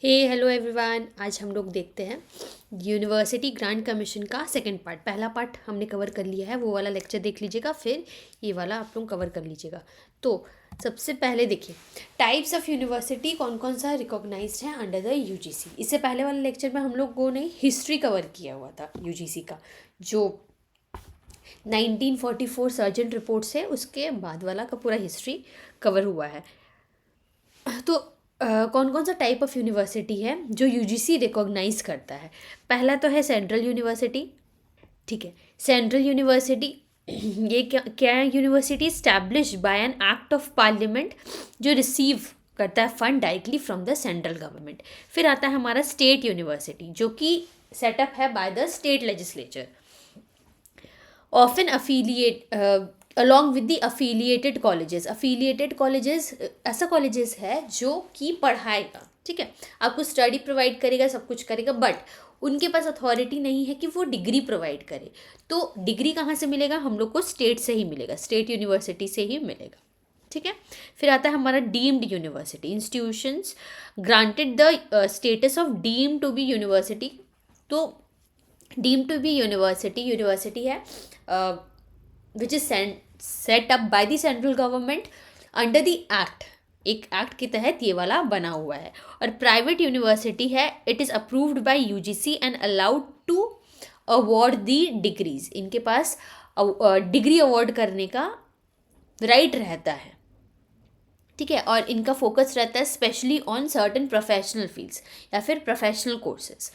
हे hello everyone. आज हम लोग देखते हैं यूनिवर्सिटी ग्रांट कमीशन का सेकंड पार्ट। पहला पार्ट हमने कवर कर लिया है, वो वाला लेक्चर देख लीजिएगा, फिर ये वाला आप लोग कवर कर लीजिएगा। तो सबसे पहले देखिए टाइप्स ऑफ यूनिवर्सिटी कौन कौन सा रिकॉग्नाइज्ड है अंडर द यूजीसी। इससे पहले वाले लेक्चर में हम लोगों ने हिस्ट्री कवर किया हुआ था यूजीसी का, जो 1944 सर्जेंट रिपोर्ट से उसके बाद वाला का पूरा हिस्ट्री कवर हुआ है। तो कौन कौन सा टाइप ऑफ यूनिवर्सिटी है जो यूजीसी रिकॉग्नाइज करता है। पहला तो है सेंट्रल यूनिवर्सिटी। ठीक है, सेंट्रल यूनिवर्सिटी ये क्या क्या है? University establish bye an act of parliament जो रिसीव करता है fund directly from the central government. फिर आता है हमारा स्टेट यूनिवर्सिटी जो कि सेटअप है by the state legislature, often affiliate along with the affiliated colleges. Affiliated colleges ऐसा कॉलेजेस है जो कि पढ़ाएगा, ठीक है, आपको स्टडी प्रोवाइड करेगा, सब कुछ करेगा, बट उनके पास अथॉरिटी नहीं है कि वो डिग्री प्रोवाइड करे। तो डिग्री कहाँ से मिलेगा? हम लोग को स्टेट से ही मिलेगा, स्टेट यूनिवर्सिटी से ही मिलेगा। ठीक है, फिर आता है हमारा deemed university. Institutions granted the status of deem to be university. तो deem to be university university है which is set up by the central government under the act. एक एक्ट के तहत ये वाला बना हुआ है। और प्राइवेट यूनिवर्सिटी है, it is approved by UGC and allowed to award the degrees. इनके पास डिग्री अवॉर्ड करने का राइट रहता है, ठीक है, और इनका फोकस रहता है specially on certain professional fields या फिर प्रोफेशनल कोर्सेज।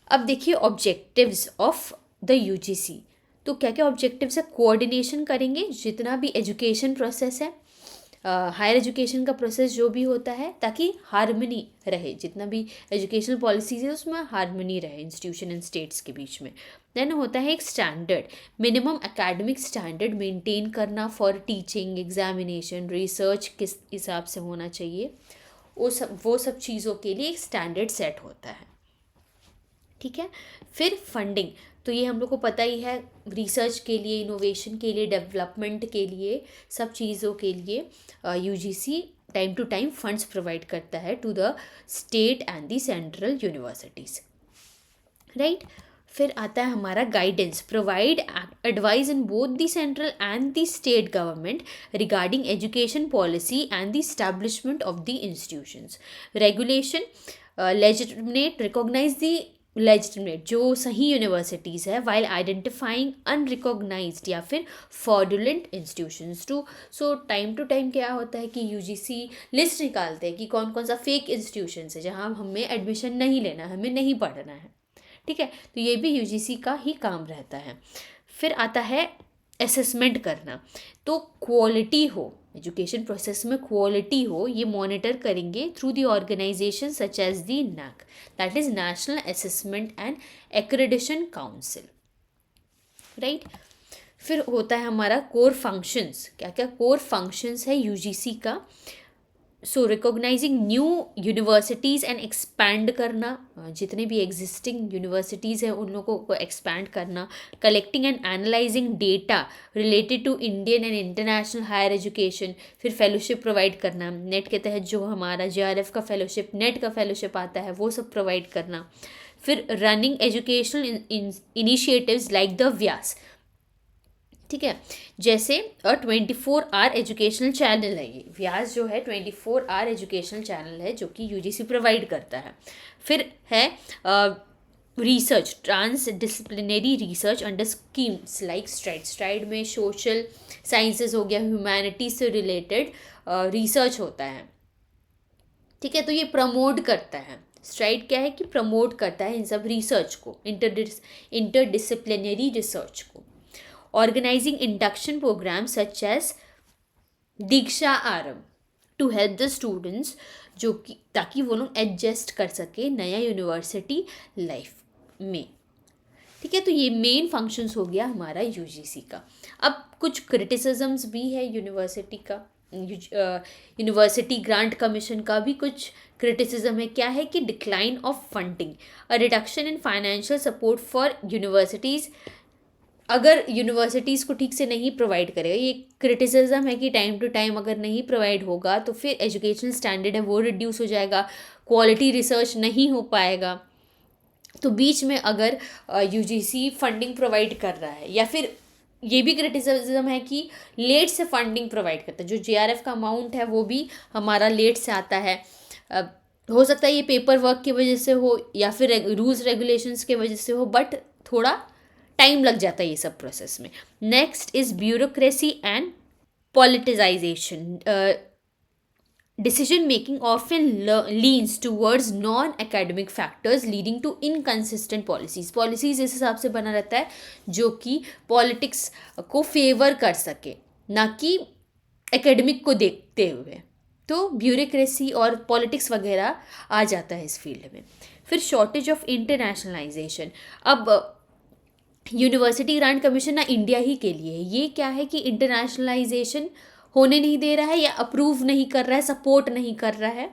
अब देखिए ऑब्जेक्टिव्स ऑफ द यूजीसी। तो क्या क्या ऑब्जेक्टिव्स है? कोऑर्डिनेशन करेंगे जितना भी एजुकेशन प्रोसेस है, हायर एजुकेशन का प्रोसेस जो भी होता है, ताकि हार्मनी रहे, जितना भी एजुकेशनल पॉलिसीज है उसमें हार्मनी रहे इंस्टीट्यूशन एंड स्टेट्स के बीच में। देन होता है एक standard, minimum academic standard maintain करना फॉर टीचिंग, एग्जामिनेशन, रिसर्च किस हिसाब से होना चाहिए, वो सब चीज़ों के लिए एक स्टैंडर्ड सेट होता है। ठीक है, फिर फंडिंग, तो ये हम लोग को पता ही है, रिसर्च के लिए, इनोवेशन के लिए, डेवलपमेंट के लिए, सब चीज़ों के लिए UGC time to time funds provide करता है to the state and the central universities, right. फिर आता है हमारा guidance, provide advice in both the central and the state government regarding education policy and the establishment of the institutions. Regulation, legitimate, recognise the legitimate जो सही universities है, while identifying unrecognised या फिर fraudulent institutions too. So time to time क्या होता है कि UGC list निकालते हैं कि कौन कौन सा फेक इंस्टीट्यूशंस है जहाँ हमें एडमिशन नहीं लेना है, हमें नहीं पढ़ना है, ठीक है। तो ये भी यूजीसी का ही काम रहता है। फिर आता है असेसमेंट करना, तो क्वालिटी हो, एजुकेशन प्रोसेस में क्वालिटी हो, ये मॉनिटर करेंगे through the organisation such as the NAAC, that is National Assessment and Accreditation Council, right. फिर होता है हमारा कोर फंक्शंस। क्या क्या कोर फंक्शंस है यूजीसी का? So recognising new universities and expand करना, जितने भी एग्जिस्टिंग यूनिवर्सिटीज़ हैं उन लोगों को एक्सपैंड करना, collecting and analysing data related to Indian and international higher education. फिर फेलोशिप प्रोवाइड करना, नेट के तहत जो हमारा जेआरएफ का फेलोशिप, नेट का फेलोशिप आता है, वो सब प्रोवाइड करना। फिर running educational initiatives like the Vyas, ठीक है, जैसे 24 आवर एजुकेशनल चैनल है। ये व्यास जो है 24 आवर एजुकेशनल चैनल है जो कि यूजीसी प्रोवाइड करता है। फिर है research, transdisciplinary research under schemes like STRIDE. STRIDE में सोशल साइंसेस हो गया, ह्यूमैनिटीज से रिलेटेड रिसर्च होता है, ठीक है। तो ये प्रमोट करता है, स्ट्राइड क्या है कि प्रमोट करता है इन सब रिसर्च को, इंटरडिसिप्लिनरी रिसर्च को। Organizing induction programs such as दीक्षा आरंभ टू हेल्प द स्टूडेंट्स, जो कि ताकि वो लोग एडजस्ट कर सके नया यूनिवर्सिटी लाइफ में, ठीक है। तो ये मेन फंक्शंस हो गया हमारा यूजीसी का। अब कुछ क्रिटिसिजम्स भी है यूनिवर्सिटी का, यूनिवर्सिटी ग्रांट कमीशन का भी कुछ क्रिटिसिज्म है। क्या है कि decline of funding, a reduction in financial support for universities अगर यूनिवर्सिटीज़ को ठीक से नहीं प्रोवाइड करेगा, ये क्रिटिसिज्म है कि टाइम टू टाइम अगर नहीं प्रोवाइड होगा तो फिर एजुकेशनल स्टैंडर्ड है वो रिड्यूस हो जाएगा, क्वालिटी रिसर्च नहीं हो पाएगा। तो बीच में अगर यूजीसी फंडिंग प्रोवाइड कर रहा है, या फिर ये भी क्रिटिसिज्म है कि लेट से फंडिंग प्रोवाइड करता है, जो जेआरएफ का अमाउंट है वो भी हमारा लेट से आता है। हो सकता है ये पेपर वर्क की वजह से हो या फिर रूल्स रेगुलेशंस की वजह से हो, बट थोड़ा टाइम लग जाता है ये सब प्रोसेस में। Next is bureaucracy and politicisation. decision making often leans towards non-academic factors leading to inconsistent policies इस हिसाब से बना रहता है जो कि पॉलिटिक्स को फेवर कर सके, ना कि एकेडमिक को देखते हुए। तो ब्यूरोक्रेसी और पॉलिटिक्स वगैरह आ जाता है इस फील्ड में। फिर शॉर्टेज ऑफ इंटरनेशनलाइजेशन। अब यूनिवर्सिटी ग्रांट कमीशन ना इंडिया ही के लिए है, ये क्या है कि इंटरनेशनलाइजेशन होने नहीं दे रहा है या अप्रूव नहीं कर रहा है, सपोर्ट नहीं कर रहा है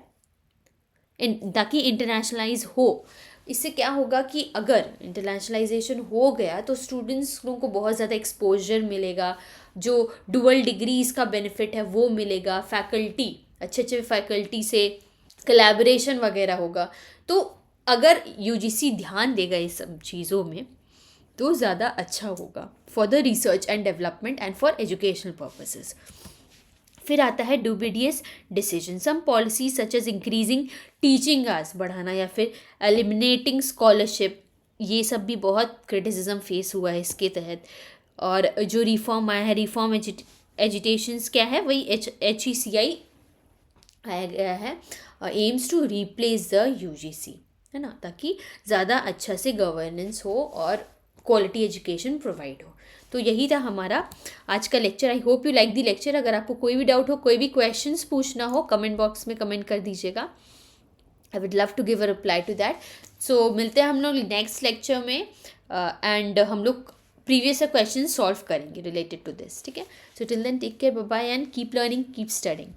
ताकि इंटरनेशनलाइज हो। इससे क्या होगा कि अगर इंटरनेशनलाइजेशन हो गया तो स्टूडेंट्स को बहुत ज़्यादा एक्सपोजर मिलेगा, जो डुअल डिग्रीज़ का बेनिफिट है वो मिलेगा, फैकल्टी अच्छे अच्छे फैकल्टी से कोलैबोरेशन वगैरह होगा। तो अगर यूजीसी ध्यान देगा इस सब चीज़ों में तो ज़्यादा अच्छा होगा for the research and development and for educational purposes. फिर आता है dubious decision. Some policies such as increasing teaching hours बढ़ाना या फिर एलिमिनेटिंग स्कॉलरशिप, ये सब भी बहुत क्रिटिसिज्म फेस हुआ है इसके तहत। और जो रिफॉर्म आया है, रिफॉर्म एजुटेशंस क्या है, वही HECI आया गया है, aims to replace the UGC, है ना, ताकि ज़्यादा अच्छा से गवर्नेंस हो और क्वालिटी एजुकेशन प्रोवाइड हो। तो यही था हमारा आज का lecture. I hope you like the lecture. अगर आपको कोई भी डाउट हो, कोई भी क्वेश्चंस पूछना हो, कमेंट बॉक्स में कमेंट कर दीजिएगा। I would love to give a reply to that. So मिलते हैं हम लोग नेक्स्ट लेक्चर में एंड हम लोग प्रीवियस क्वेश्चन सॉल्व करेंगे रिलेटेड टू दिस, ठीक है। So till then take care, bye bye and keep learning, keep studying.